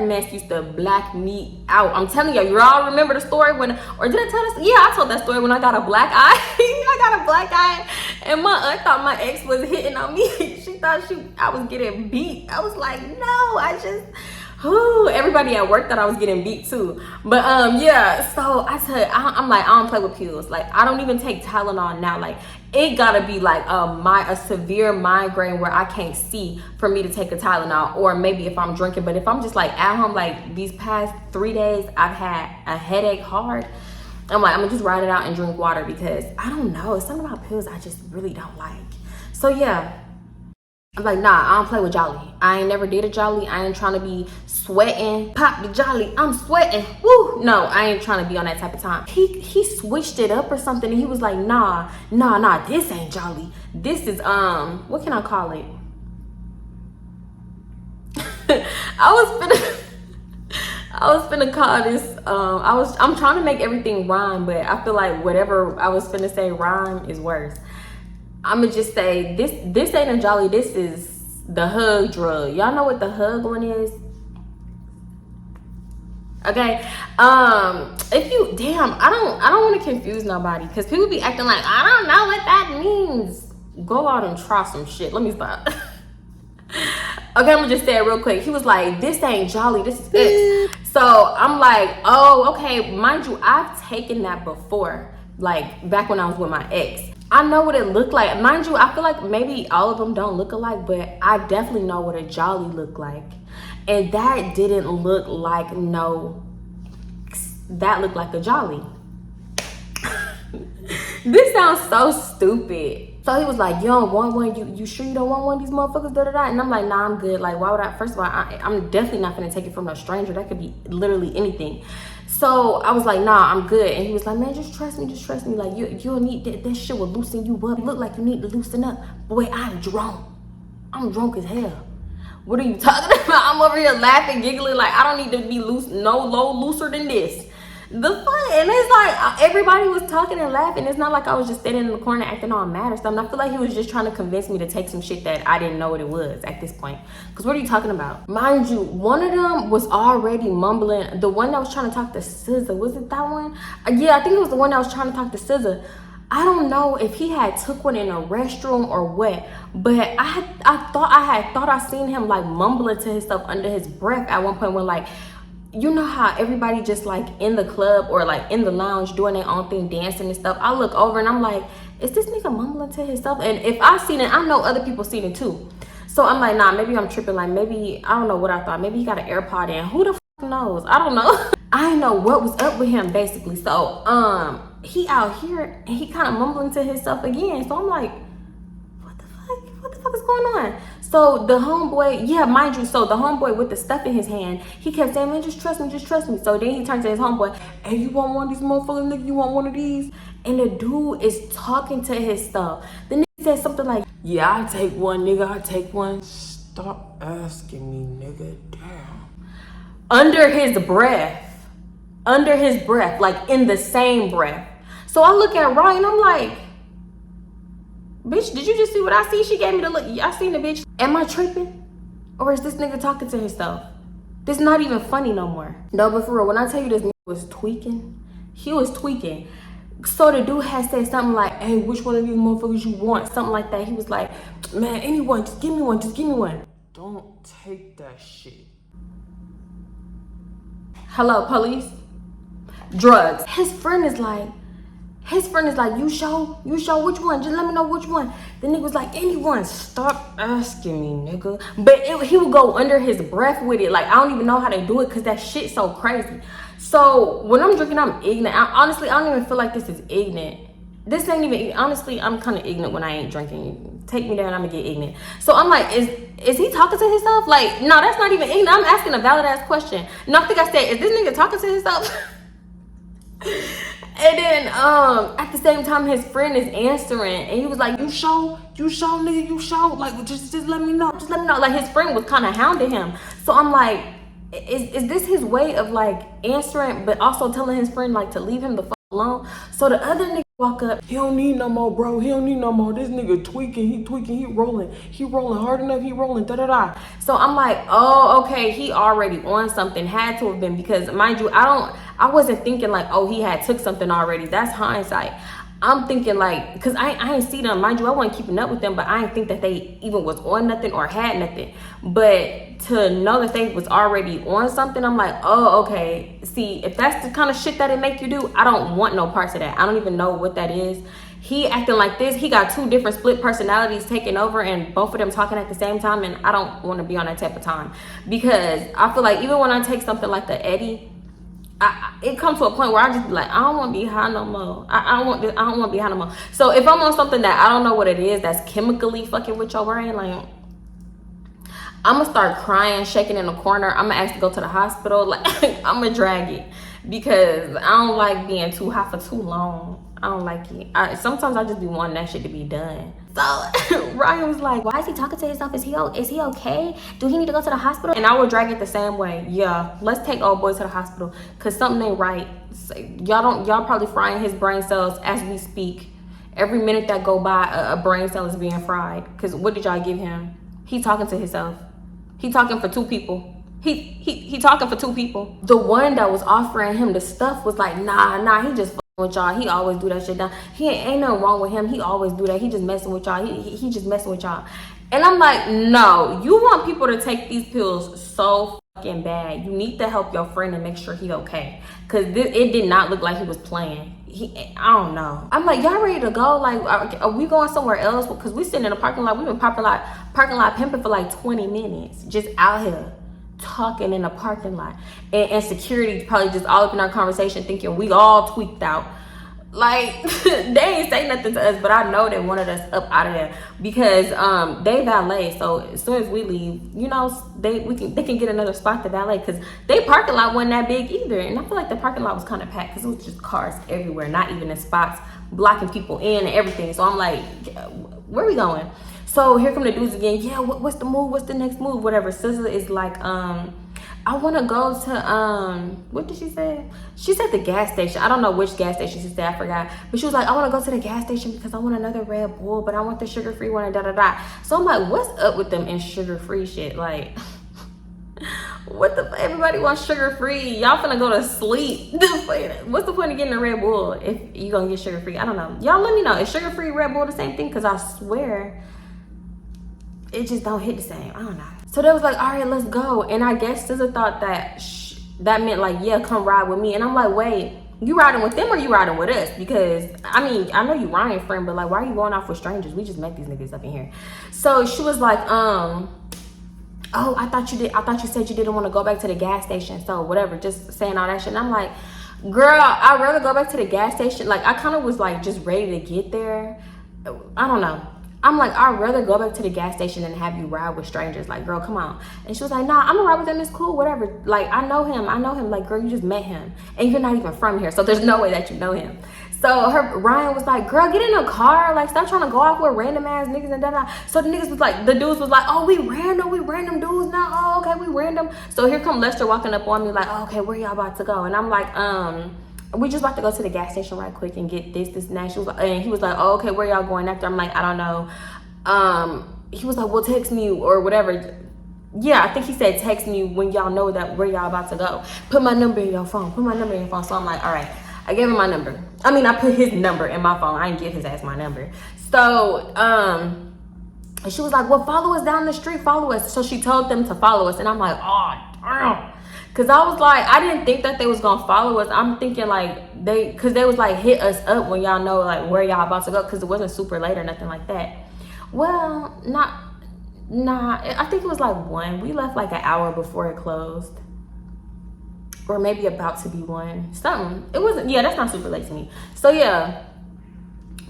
mess used to black me out. I'm telling you, y'all remember the story or did I tell this? Yeah, I told that story when I got a black eye. I got a black eye, and my aunt thought my ex was hitting on me. She thought I was getting beat. I was like, no, everybody at work thought I was getting beat too. But yeah, so I'm like, I don't play with pills. Like, I don't even take Tylenol now. Like, it gotta be like a severe migraine where I can't see for me to take a Tylenol, or maybe if I'm drinking. But if I'm just like at home, like these past 3 days, I've had a headache hard. I'm like, I'm gonna just ride it out and drink water, because I don't know, it's something about pills I just really don't like. So yeah, I'm like, nah, I don't play with Jolly. I ain't never did a Jolly. I ain't trying to be sweating. Pop the Jolly, I'm sweating. Woo! No, I ain't trying to be on that type of time. He switched it up or something, and he was like, nah, this ain't Jolly. This is, what can I call it? I was finna call this, I'm trying to make everything rhyme, but I feel like whatever I was finna say rhyme is worse. I'ma just say this ain't a jolly, this is the hug drug. Y'all know what the hug one is? Okay. If you I don't want to confuse nobody because people be acting like I don't know what that means. Go out and try some shit. Let me stop. Okay, I'm gonna just say it real quick. He was like, this ain't jolly, this is X. So I'm like, oh, okay. Mind you, I've taken that before, like back when I was with my ex. I know what it looked like. Mind you, I feel like maybe all of them don't look alike, but I definitely know what a jolly looked like. And that didn't look like that looked like a jolly. This sounds so stupid. So he was like, you don't want one? You sure you don't want one of these motherfuckers? Da, da, da. And I'm like, nah, I'm good. Like, why would I? First of all, I'm definitely not gonna take it from a stranger. That could be literally anything. So I was like, nah, I'm good. And he was like, man, just trust me. Like, you'll need that shit will loosen you up. You look like you need to loosen up. Boy, I'm drunk. I'm drunk as hell. What are you talking about? I'm over here laughing, giggling like I don't need to be looser than this. The fun, and it's like everybody was talking and laughing. It's not like I was just standing in the corner acting all mad or something. I feel like he was just trying to convince me to take some shit that I didn't know what it was at this point. Because what are you talking about? Mind you, one of them was already mumbling. The one that was trying to talk to SZA, was it that one? Yeah, I think it was the one that was trying to talk to SZA. I don't know if he had took one in a restroom or what, but I thought I seen him like mumbling to himself under his breath at one point when like, you know how everybody just like in the club or like in the lounge doing their own thing, dancing and stuff. I look over and I'm like, is this nigga mumbling to himself? And if I seen it, I know other people seen it too. So I'm like, nah, maybe I'm tripping. Like maybe, I don't know what I thought. Maybe he got an AirPod in. Who the fuck knows? I don't know. I didn't know what was up with him basically. So he out here and he kind of mumbling to himself again. So I'm like, what the fuck is going on? So the homeboy, yeah, mind you, so the homeboy with the stuff in his hand, he kept saying, man, just trust me. So then he turned to his homeboy, hey, you want one of these motherfuckers, nigga? You want one of these? And the dude is talking to his stuff. The nigga said something like, yeah, I take one, nigga, I take one. Stop asking me, nigga, damn. Under his breath, like in the same breath. So I look at Ryan, I'm like, bitch, did you just see what I see? She gave me the look. I seen the bitch. Am I tripping? Or is this nigga talking to himself? This not even funny no more. No, but for real, when I tell you this nigga was tweaking, he was tweaking. So the dude had said something like, hey, which one of these motherfuckers you want? Something like that. He was like, man, anyone, just give me one. Don't take that shit. Hello, police? Drugs. His friend is like, you show which one? Just let me know which one. The nigga was like, anyone. Stop asking me, nigga. But he would go under his breath with it. Like, I don't even know how to do it because that shit's so crazy. So when I'm drinking, I'm ignorant. Honestly, I don't even feel like this is ignorant. This ain't even, honestly, I'm kind of ignorant when I ain't drinking. Take me there and I'm gonna get ignorant. So I'm like, is he talking to himself? Like, no, that's not even ignorant. I'm asking a valid ass question. No, I think I said, is this nigga talking to himself? And then at the same time his friend is answering and he was like, you show nigga, you show, like just let me know, like his friend was kind of hounding him. So I'm like, is this his way of like answering but also telling his friend like to leave him the fuck alone? So the other nigga walk up, he don't need no more, bro, this nigga tweaking, he rolling hard enough, he rolling, da. So I'm like, oh, okay, he already on something, had to have been, because mind you, I wasn't thinking like, oh, he had took something already. That's hindsight. I'm thinking like, because I ain't see them. Mind you, I wasn't keeping up with them, but I didn't think that they even was on nothing or had nothing. But to know that they was already on something, I'm like, oh, okay. See, if that's the kind of shit that it make you do, I don't want no parts of that. I don't even know what that is. He acting like this. He got two different split personalities taking over and both of them talking at the same time. And I don't want to be on that type of time. Because I feel like even when I take something like the Eddie, it comes to a point where I just be like, I don't want to be high no more. I don't want to be high no more. So if I'm on something that I don't know what it is, that's chemically fucking with your brain, like, I'm gonna start crying, shaking in the corner. I'm gonna ask to go to the hospital. Like, I'm gonna drag it because I don't like being too high for too long. I don't like it. Sometimes I just be wanting that shit to be done. So Ryan was like, why is he talking to himself? Is he okay? Do he need to go to the hospital? And I would drag it the same way. Yeah, let's take old boy to the hospital because something ain't right. So y'all probably frying his brain cells as we speak. Every minute that go by, a brain cell is being fried. Because what did y'all give him? He talking to himself. He talking for two people. He talking for two people. The one that was offering him the stuff was like, nah, he just with y'all. He always do that shit down. He ain't nothing wrong with him. He always do that. He just messing with y'all. He just messing with y'all. And I'm like, no, you want people to take these pills so fucking bad. You need to help your friend and make sure he okay. Cause it did not look like he was playing. I don't know. I'm like, y'all ready to go? Like, are we going somewhere else? Because we sitting in a parking lot. We've been parking lot pimping for like 20 minutes. Just out here talking in the parking lot. And security probably just all up in our conversation thinking we all tweaked out. Like, they ain't say nothing to us, but I know they wanted us up out of there because they valet. So as soon as we leave, you know, they can get another spot to valet because they parking lot wasn't that big either. And I feel like the parking lot was kind of packed because it was just cars everywhere, not even in spots, blocking people in and everything. So I'm like, where are we going? So here come the dudes again. Yeah, what's the move? What's the next move? Whatever. SZA is like, I want to go to, what did she say? She said the gas station. I don't know which gas station she said, I forgot. But she was like, I want to go to the gas station because I want another Red Bull, but I want the sugar-free one and da-da-da. So I'm like, what's up with them and sugar-free shit? Like, what the, everybody wants sugar-free. Y'all finna go to sleep. What's the point of getting a Red Bull if you gonna get sugar-free? I don't know. Y'all let me know. Is sugar-free Red Bull the same thing? Because I swear, it just don't hit the same. I don't know. So they was like, all right, let's go. And I guess SZA thought that that meant like, yeah, come ride with me. And I'm like, wait, you riding with them or you riding with us? Because, I mean, I know you Ryan friend, but like, why are you going off with strangers? We just met these niggas up in here. So she was like, oh, I thought you said you didn't want to go back to the gas station. So whatever, just saying all that shit. And I'm like, girl, I'd rather go back to the gas station. Like, I kind of was like just ready to get there. I don't know. I'm like, I'd rather go back to the gas station than have you ride with strangers. Like, girl, come on. And she was like, nah, I'm gonna ride with them. It's cool, whatever. Like, I know him. Like, girl, you just met him. And you're not even from here. So there's no way that you know him. So Ryan was like, girl, get in a car. Like, stop trying to go off with random ass niggas and da-da. So the niggas was like, the dudes was like, oh, we random dudes now. Oh, okay, we random. So here come Lester walking up on me like, oh, okay, where y'all about to go? And I'm like, we just about to go to the gas station right quick and get this and that. She was like, and he was like, oh, okay, where y'all going after? I'm like, I don't know. He was like, well, text me or whatever. Yeah, I think he said text me when y'all know that where y'all about to go. Put my number in your phone. So I'm like, all right. I gave him my number. I mean, I put his number in my phone. I didn't give his ass my number. So, she was like, well, follow us down the street. Follow us. So she told them to follow us. And I'm like, oh, damn. Cause I was like, I didn't think that they was gonna follow us. I'm thinking like cause they was like hit us up when y'all know like where y'all about to go. Cause it wasn't super late or nothing like that. Well, I think it was like 1. We left like an hour before it closed. Or maybe about to be 1. Something. It wasn't, yeah, that's not super late to me. So yeah,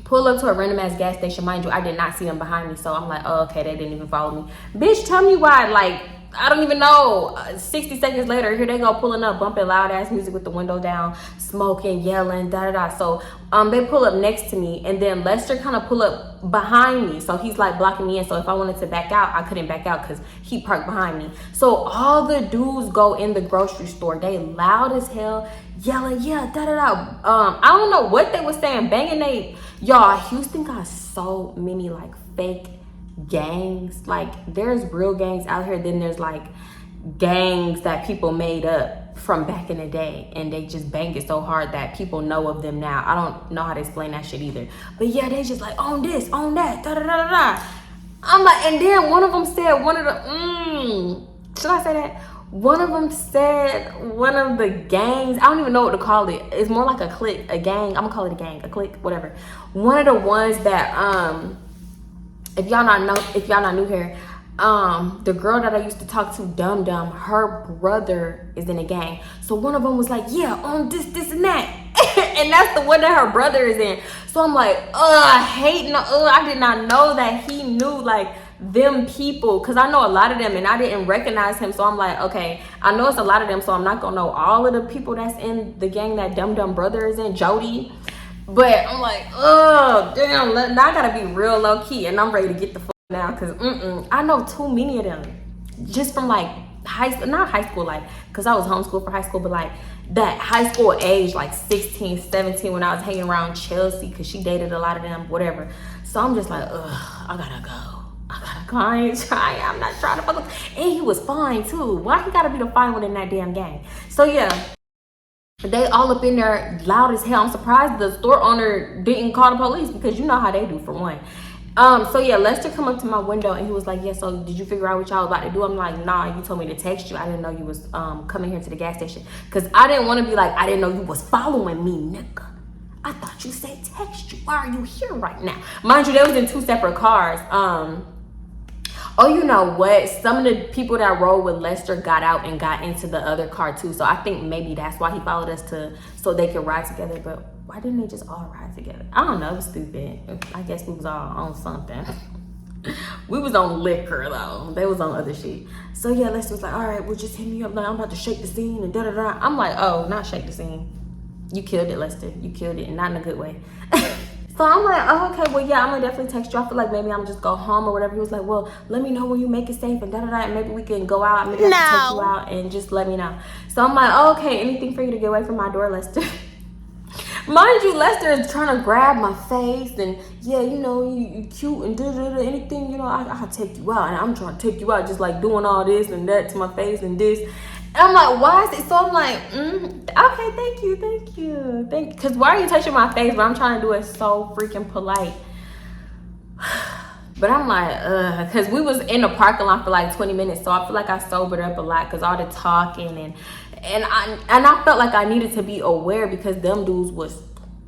pull up to a random ass gas station. Mind you, I did not see them behind me. So I'm like, oh, okay, they didn't even follow me. Bitch, tell me why, like, I don't even know. 60 seconds later, here they go pulling up, bumping loud ass music with the window down, smoking, yelling, da-da-da. So they pull up next to me, and then Lester kind of pull up behind me. So he's like blocking me in. So if I wanted to back out, I couldn't back out because he parked behind me. So all the dudes go in the grocery store. They loud as hell, yelling, yeah, da-da-da. I don't know what they were saying, banging y'all, Houston got so many like fake gangs. Like, there's real gangs out here, then there's like gangs that people made up from back in the day, and they just bang it so hard that people know of them now. I don't know how to explain that shit either, but yeah, they just like on this, on that, da da da da da. I'm like, and then one of them said should I say that? One of them said one of the gangs, I don't even know what to call it. It's more like a clique, a gang. I'm gonna call it a gang, a clique, whatever. One of the ones that if y'all not new here, the girl that I used to talk to, Dum Dum, her brother is in a gang. So one of them was like, yeah, on this and that. And that's the one that her brother is in. So I'm like, I did not know that he knew like them people, because I know a lot of them and I didn't recognize him. So I'm like, okay, I know it's a lot of them, so I'm not gonna know all of the people that's in the gang that Dum Dum brother is in, Jody. But I'm like, oh, damn, now I gotta be real low key, and I'm ready to get the fuck now, because I know too many of them. Just from like not high school, like, because I was homeschooled for high school, but like that high school age, like 16, 17, when I was hanging around Chelsea, because she dated a lot of them, whatever. So I'm just like, ugh, I gotta go. I ain't trying. I'm not trying to fuck with. And he was fine too. Why he gotta be the fine one in that damn gang? So yeah, they all up in there loud as hell. I'm surprised the store owner didn't call the police, because you know how they do, for one. So yeah, Lester come up to my window and he was like, yeah, so did you figure out what y'all was about to do? I'm like, nah, you told me to text you. I didn't know you was coming here to the gas station, because I didn't want to be like, I didn't know you was following me, nigga. I thought you said text you. Why are you here right now? Mind you, they was in 2 separate cars. Oh, you know what? Some of the people that rode with Lester got out and got into the other car too. So I think maybe that's why he followed us, so they could ride together. But why didn't they just all ride together? I don't know. It was stupid. I guess we was all on something. We was on liquor though. They was on other shit. So yeah, Lester was like, all right, well, just hit me up now. I'm about to shake the scene and da-da-da. I'm like, oh, not shake the scene. You killed it, Lester. You killed it, and not in a good way. So I'm like, oh, okay, well, yeah, I'm gonna definitely text you. I feel like maybe I'm just go home or whatever. He was like, well, let me know when you make it safe and da-da-da, and maybe we can go out. Maybe I can take you out and just let me know. So I'm like, oh, okay, anything for you to get away from my door, Lester. Mind you, Lester is trying to grab my face and, yeah, you know, you cute and da-da-da, anything, you know, I'll take you out. And I'm trying to take you out, just like doing all this and that to my face and this. And I'm like, why is it? So I'm like, okay, thank you. Because why are you touching my face? But I'm trying to do it so freaking polite. But I'm like, because we was in the parking lot for like 20 minutes. So I feel like I sobered up a lot, because all the talking and I felt like I needed to be aware, because them dudes was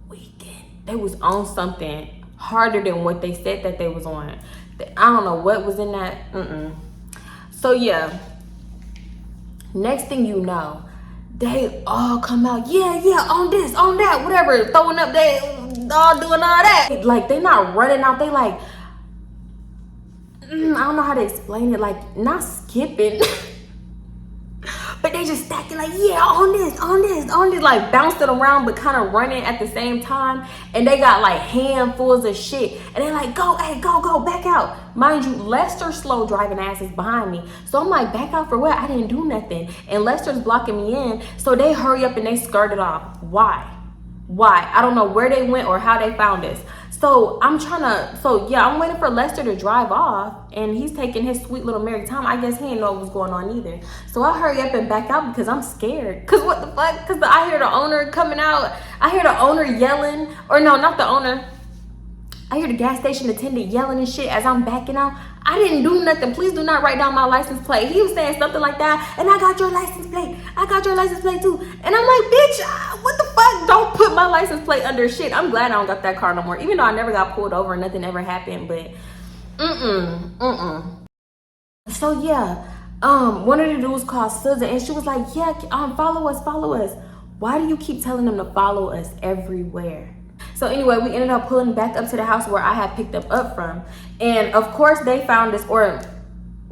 tweaking. They was on something harder than what they said that they was on. I don't know what was in that. So yeah. Next thing you know, they all come out, yeah, on this, on that, whatever, throwing up, they all doing all that. Like, they not running out, they like, I don't know how to explain it, like, not skipping, but they just stacking like, yeah, on this, like bouncing around, but kind of running at the same time. And they got like handfuls of shit. And they're like, go, back out. Mind you, Lester's slow driving ass is behind me. So I'm like, back out for what? I didn't do nothing. And Lester's blocking me in. So they hurry up and they skirted off. Why? I don't know where they went or how they found us. So I'm waiting for Lester to drive off, and he's taking his sweet little merry time. I guess he didn't know what was going on either. So I hurry up and back out, because I'm scared. Because what the fuck? Because I hear the owner coming out. I hear the owner yelling. Or no, not the owner. I hear the gas station attendant yelling and shit as I'm backing out. I didn't do nothing. Please do not write down my license plate. He was saying something like that. And I got your license plate. I got your license plate too. And I'm like, bitch, what the fuck? Don't put my license plate under shit. I'm glad I don't got that car no more. Even though I never got pulled over and nothing ever happened. But, So yeah, one of the dudes called SZA, and she was like, yeah, follow us. Why do you keep telling them to follow us everywhere? So anyway, we ended up pulling back up to the house where I had picked them up from. And of course they found us, or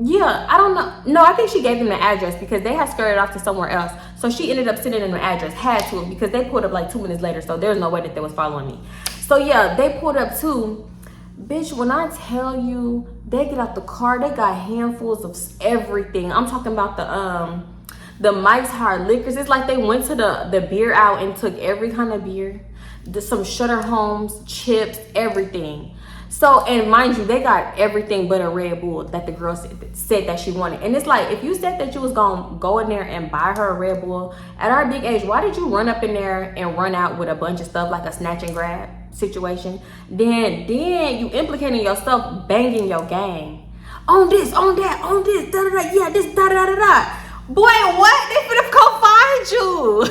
yeah, I don't know. No, I think she gave them the address, because they had skirted off to somewhere else. So she ended up sending them the address, had to, because they pulled up like 2 minutes later. So there's no way that they was following me. So yeah, they pulled up too. Bitch, when I tell you, they get out the car, they got handfuls of everything. I'm talking about the Mike's Hard Liquors. It's like they went to the beer out and took every kind of beer. Some Shutter Homes, chips, everything. So, and mind you, they got everything but a Red Bull that the girl said that she wanted. And it's like, if you said that you was gonna go in there and buy her a Red Bull, at our big age, why did you run up in there and run out with a bunch of stuff, like a snatch and grab situation? Then you implicating yourself, banging your gang. On this, on that, on this, da-da-da, yeah, this, da-da-da-da-da. Boy, what? They finna come find you.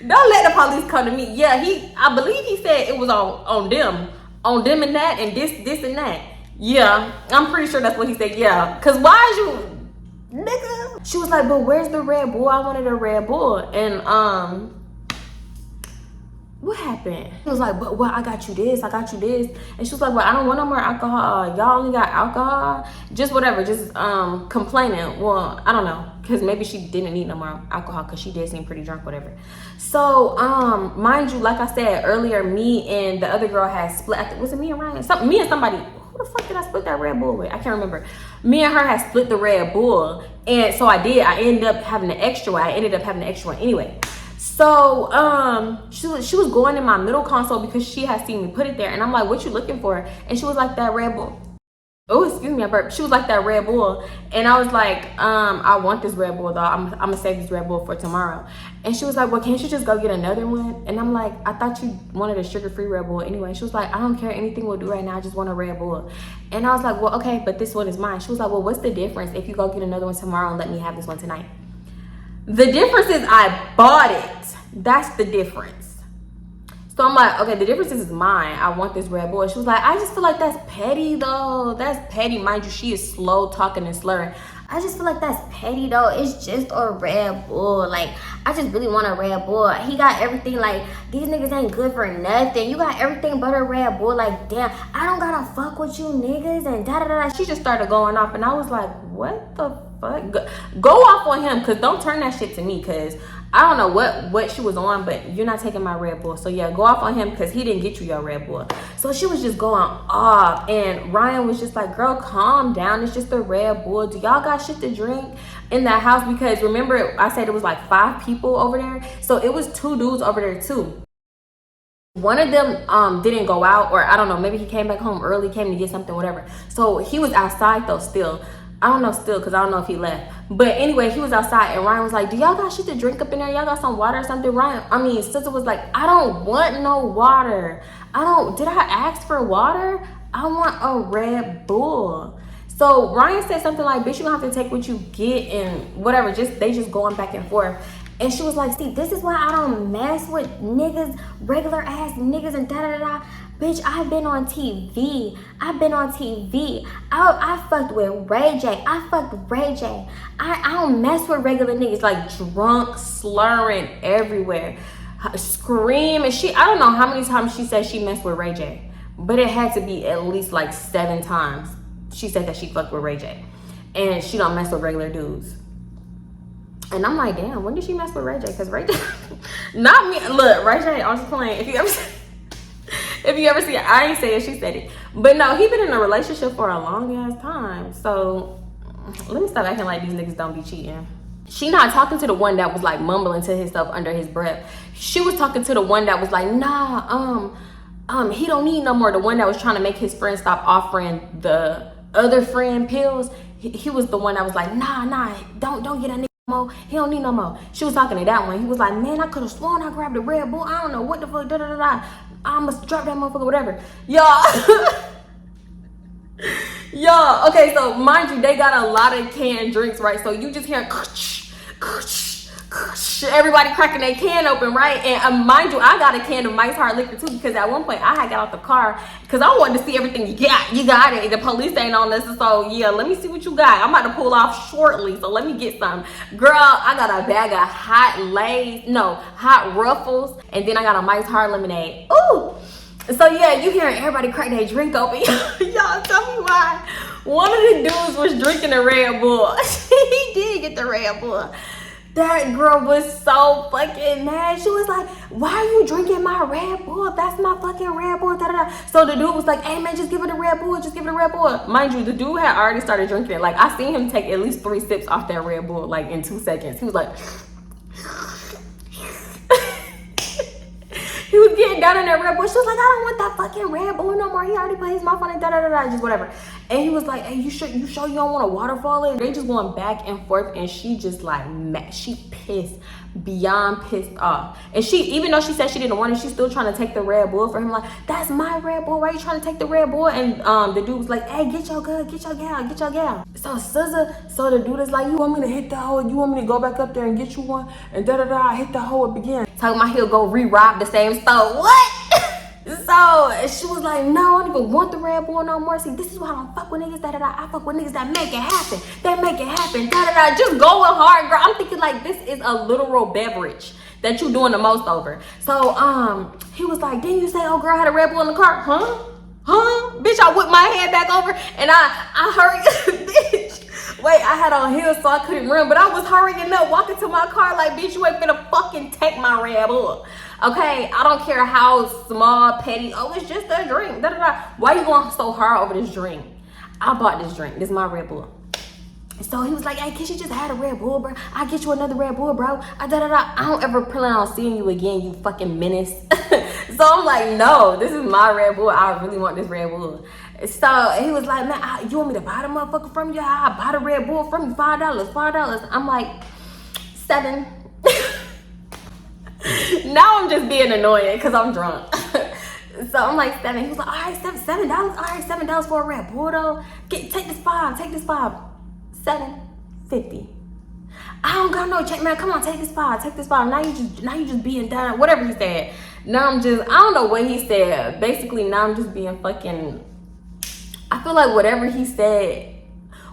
Don't let the police come to me. Yeah, I believe he said it was on them and that, and this and that. Yeah, I'm pretty sure that's what he said. Yeah, cause why is you, nigga? She was like, but where's the Red Bull? I wanted a Red Bull. And what happened? He was like, but well, I got you this. And she was like, well, I don't want no more alcohol. Y'all only got alcohol? Just whatever, just complaining. Well, I don't know. Because maybe she didn't need no more alcohol, because she did seem pretty drunk, whatever. So, mind you, like I said earlier, me and the other girl had split. Was it me and Ryan? Me and somebody. Who the fuck did I split that Red Bull with? I can't remember. Me and her had split the Red Bull, and so I did. I ended up having the extra one. Anyway. So she was going in my middle console because she had seen me put it there, and I'm like, what you looking for? And she was like, that Red Bull. Oh, excuse me, I burped. She was like, that Red Bull. And I was like, I want this Red Bull though. I'm gonna save this Red Bull for tomorrow. And she was like, well, can't you just go get another one? And I'm like, I thought you wanted a sugar-free Red Bull anyway. She was like, I don't care, anything we'll do right now, I just want a Red Bull. And I was like, well, okay, but this one is mine. She was like, well, what's the difference if you go get another one tomorrow and let me have this one tonight? The difference is I bought it. That's the difference. So I'm like, okay, the difference is mine. I want this Red Bull. She was like, I just feel like that's petty though. That's petty. Mind you, she is slow talking and slurring. I just feel like that's petty though. It's just a Red Bull. Like, I just really want a Red Bull. He got everything. Like, these niggas ain't good for nothing. You got everything but a Red Bull. Like, damn, I don't gotta fuck with you niggas and da da da. She just started going off, and I was like, what the fuck? Go off on him, cause don't turn that shit to me, cause I don't know what she was on, but you're not taking my Red Bull. So yeah, go off on him because he didn't get you your Red Bull. So she was just going off, and Ryan was just like, girl, calm down. It's just a Red Bull. Do y'all got shit to drink in that house? Because remember, I said it was like 5 people over there. So it was 2 dudes over there too. One of them didn't go out, or I don't know, maybe he came back home early, came to get something, whatever. So he was outside though still. I don't know still, because I don't know if he left. But anyway, he was outside, and Ryan was like, do y'all got shit to drink up in there? Y'all got some water or something? Sister was like, I don't want no water. Did I ask for water? I want a Red Bull. So Ryan said something like, bitch, you gonna have to take what you get and whatever. They just going back and forth. And she was like, see, this is why I don't mess with niggas, regular ass niggas and da-da-da-da. Bitch, I've been on TV. I fucked with Ray J. I don't mess with regular niggas, like drunk, slurring everywhere, screaming. I don't know how many times she said she messed with Ray J, but it had to be at least like 7 times she said that she fucked with Ray J. And she don't mess with regular dudes. And I'm like, damn, when did she mess with Ray J? Because Ray J, not me. Look, Ray J, I'm just playing. If you ever see it, I ain't say it, she said it. But no, he been in a relationship for a long ass time. So let me stop acting like these niggas don't be cheating. She not talking to the one that was like mumbling to himself under his breath. She was talking to the one that was like, nah, he don't need no more. The one that was trying to make his friend stop offering the other friend pills. He was the one that was like, nah, don't get that nigga no more. He don't need no more. She was talking to that one. He was like, man, I could have sworn I grabbed the Red Bull. I don't know what the fuck, da da da da. I must drop that motherfucker, whatever. Y'all. Y'all, okay, so mind you, they got a lot of canned drinks, right? So you just hear everybody cracking their can open, right? And mind you, I got a can of Mike's Hard Liquor too, because at one point I had got out the car because I wanted to see everything you got. You got it. The police ain't on this, so yeah, let me see what you got. I'm about to pull off shortly, so let me get some. Girl, I got a bag of hot Ruffles, and then I got a Mike's Hard Lemonade. Ooh. So yeah, you hearing everybody crack their drink open. Y'all tell me why. One of the dudes was drinking a Red Bull. He did get the Red Bull. That girl was so fucking mad. She was like, why are you drinking my Red Bull? That's my fucking Red Bull. Da, da, da. So the dude was like, hey man, just give it a Red Bull. Just give it a Red Bull. Mind you, the dude had already started drinking it. Like, I seen him take at least 3 sips off that Red Bull, like in 2 seconds. He was like, he was getting down in that Red Bull. She was like, I don't want that fucking Red Bull no more. He already put his mouth on it, da da da da, just whatever. And he was like, hey, you sure you don't want a waterfall in? They just going back and forth, and she just like, she pissed, beyond pissed off. And she, even though she said she didn't want it, she's still trying to take the Red Bull for him. Like, that's my Red Bull. Why are you trying to take the Red Bull? And the dude was like, hey, get your gal. So the dude is like, you want me to hit the hoe? You want me to go back up there and get you one? And da da da, I hit the hoe up again. Talking about he'll go re-rob the same store. What? So she was like, no, I don't even want the Red Bull no more. See, this is why I don't fuck with niggas, da da da. I fuck with niggas that make it happen. They make it happen, da da da. Just going hard, girl. I'm thinking like, this is a literal beverage that you doing the most over. So he was like, didn't you say old girl had a Red Bull in the car? Huh? Bitch, I whipped my head back over and I hurried. Bitch, wait, I had on heels so I couldn't run, but I was hurrying up, walking to my car like, bitch, you ain't finna fucking take my Red Bull. Okay, I don't care how small, petty. Oh, it's just a drink. Da, da, da. Why you going so hard over this drink? I bought this drink. This is my Red Bull. So he was like, hey, Kish, you just had a Red Bull, bro. I'll get you another Red Bull, bro. I don't ever plan on seeing you again, you fucking menace. So I'm like, no, this is my Red Bull. I really want this Red Bull. So he was like, man, you want me to buy the motherfucker from you? I buy the Red Bull from you, $5. I'm like, $7. Now I'm just being annoying because I'm drunk. So I'm like, $7. He was like, all right, $7. All right, $7 for a Red Bull though. Take this $5. $7.50. I don't got no check, man. Come on, take this $5. Now you just being done. Whatever he said. Now I don't know what he said. Basically, now I'm just being fucking. I feel like whatever he said,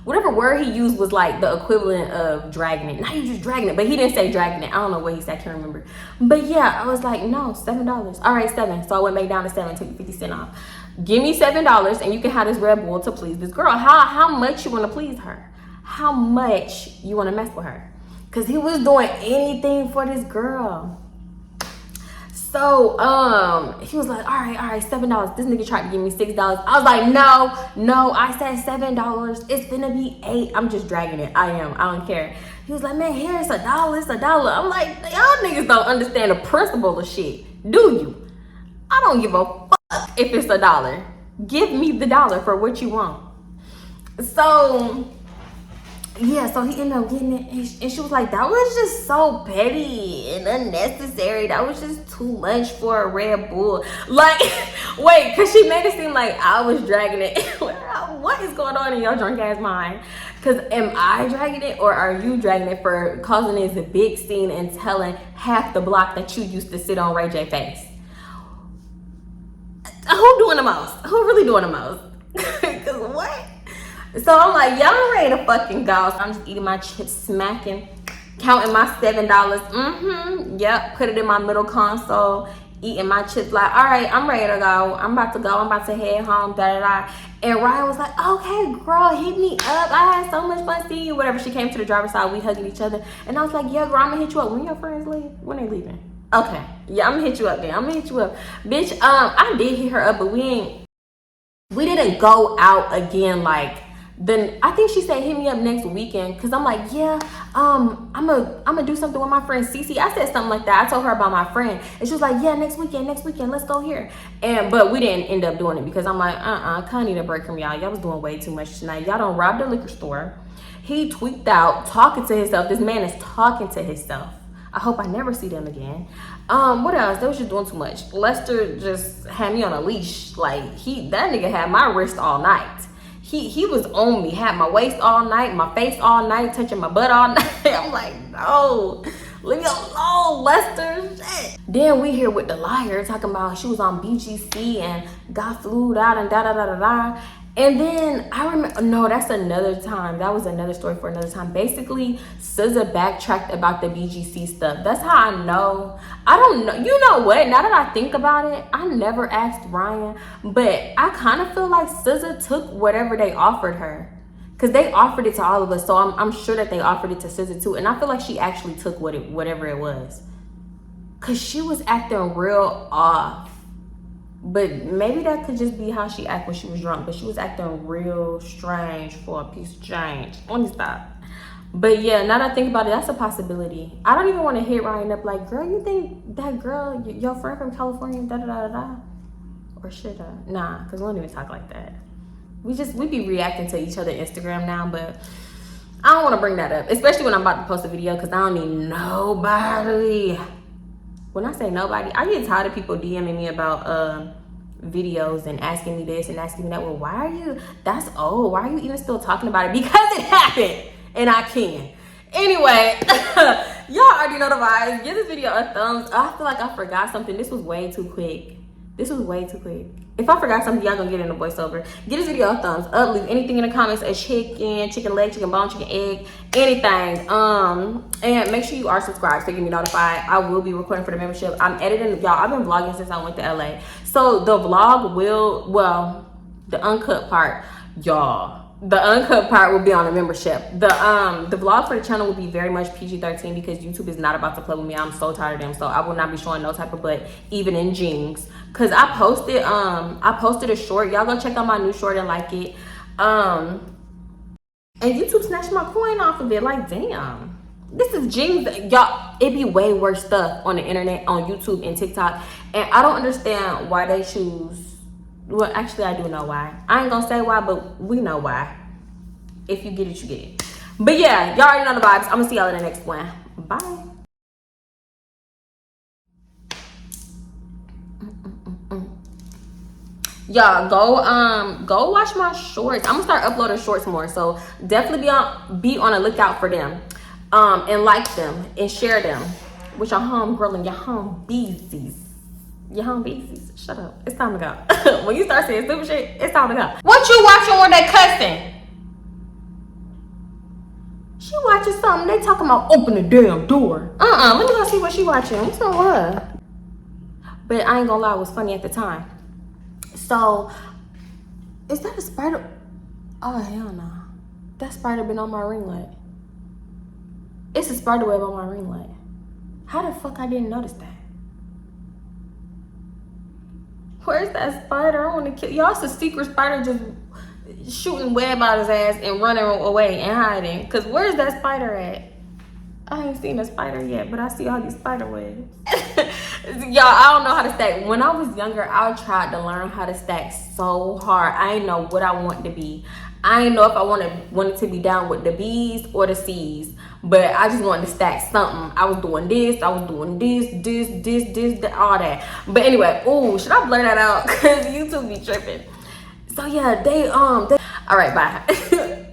whatever word he used was like the equivalent of dragging it. Now you just dragging it, but he didn't say dragging it. I don't know what he said. I can't remember. But yeah, I was like, no, $7. All right, $7. So I went back down to $7, took 50 cents off. Give me $7, and you can have this Red Bull to please this girl. How much you want to please her? How much you want to mess with her? Because he was doing anything for this girl. So he was like, all right, $7. This nigga tried to give me $6. I was like, no, I said $7. It's gonna be $8. I'm just dragging it. I don't care. He was like, man, here it's $1. I'm like, y'all niggas don't understand the principle of shit, do you? I don't give a fuck if it's $1. Give me the dollar for what you want. So yeah, so he ended up getting it, and she was like, that was just so petty and unnecessary. That was just too much for a Red Bull. Like, wait, because she made it seem like I was dragging it. What is going on in your drunk ass mind? Because am I dragging it, or are you dragging it for causing this big scene and telling half the block that you used to sit on Ray J face? Who doing the most? Who really doing the most? Because what? So I'm like, y'all ready to fucking go. So I'm just eating my chips, smacking, counting my $7. Yep, put it in my middle console, eating my chips like, all right, I'm ready to go. I'm about to head home, And Ryan was like, okay, girl, hit me up. I had so much fun seeing you. Whatever. She came to the driver's side, we hugging each other. And I was like, yeah, girl, I'm gonna hit you up. When your friends leave? When they leaving? Okay. Yeah, I'm gonna hit you up then. I'm gonna hit you up. Bitch, I did hit her up, but we didn't go out again like. Then I think she said hit me up next weekend, because I'm like, yeah, I'm gonna do something with my friend Cece. I said something like that. I told her about my friend, and she was like, yeah, next weekend, let's go here. But we didn't end up doing it because I'm like, I kind of need a break from y'all. Y'all was doing way too much tonight. Y'all done robbed the liquor store. He tweaked out, talking to himself. This man is talking to himself. I hope I never see them again. What else? They was just doing too much. Lester just had me on a leash. Like that nigga had my wrist all night. He was on me, had my waist all night, my face all night, touching my butt all night. I'm like, no, leave me alone, Lester. Shit. Then we here with the liar talking about she was on BGC and got flued out and da. And then I remember, no, that's another time. That was another story for another time. Basically, SZA backtracked about the BGC stuff. That's how I know. I don't know. You know what? Now that I think about it, I never asked Ryan. But I kind of feel like SZA took whatever they offered her. Because they offered it to all of us. So I'm sure that they offered it to SZA too. And I feel like she actually took whatever it was. Because she was acting real off. But maybe that could just be how she acted when she was drunk. But she was acting real strange for a piece of change. Let me stop. But yeah, now that I think about it, that's a possibility. I don't even want to hit Ryan up like, girl, you think that girl, your friend from California, da? Or should I? Nah, because we don't even talk like that. We be reacting to each other Instagram now, but I don't want to bring that up. Especially when I'm about to post a video, because I don't need nobody. When I say nobody, I get tired of people DMing me about videos and asking me this and asking me that. Well, why are you, that's old. Why are you even still talking about it? Because it happened and I can. Anyway, y'all already know the vibes. Give this video a thumbs. I feel like I forgot something. This was way too quick. If I forgot something, y'all gonna get in the voiceover. Give this video a thumbs up. Leave anything in the comments, a chicken leg, chicken bone, chicken egg, anything. And make sure you are subscribed so you can be notified. I will be recording for the membership. I'm editing, y'all. I've been vlogging since I went to LA. So the vlog will, well, the uncut part, y'all. The uncut part will be on the membership. The vlog for the channel will be very much PG-13 because YouTube is not about to play with me. I'm so tired of them. So I will not be showing no type of butt, even in jeans. Cause I posted a short. Y'all go check out my new short and like it. And YouTube snatched my coin off of it. Like, damn. This is genius. Y'all, it be way worse stuff on the internet, on YouTube and TikTok. And I don't understand why they choose. Well, actually, I do know why. I ain't gonna say why, but we know why. If you get it, you get it. But yeah, y'all already know the vibes. I'm gonna see y'all in the next one. Bye. Y'all go watch my shorts. I'm gonna start uploading shorts more, so definitely be on the lookout for them, and like them and share them with your homegirl and your home beesies. Shut up, it's time to go. When you start saying stupid shit, it's time to go. What you watching when they cussing? She watching something, they talking about open the damn door. Let me go see what she watching. What's wrong with her? But I ain't gonna lie, it was funny at the time. So, is that a spider? Oh, hell no. That spider been on my ring light. It's a spider web on my ring light. How the fuck I didn't notice that? Where's that spider? I want to kill y'all. It's a secret spider just shooting web out his ass and running away and hiding. Because where's that spider at? I ain't seen a spider yet, but I see all these spider webs. Y'all, I don't know how to stack. When I was younger, I tried to learn how to stack so hard. I didn't know what I wanted to be. I didn't know if I wanted to be down with the B's or the C's, but I just wanted to stack something. I was doing this, all that. But anyway, should I blur that out? Because YouTube be tripping. So yeah, they all right, bye.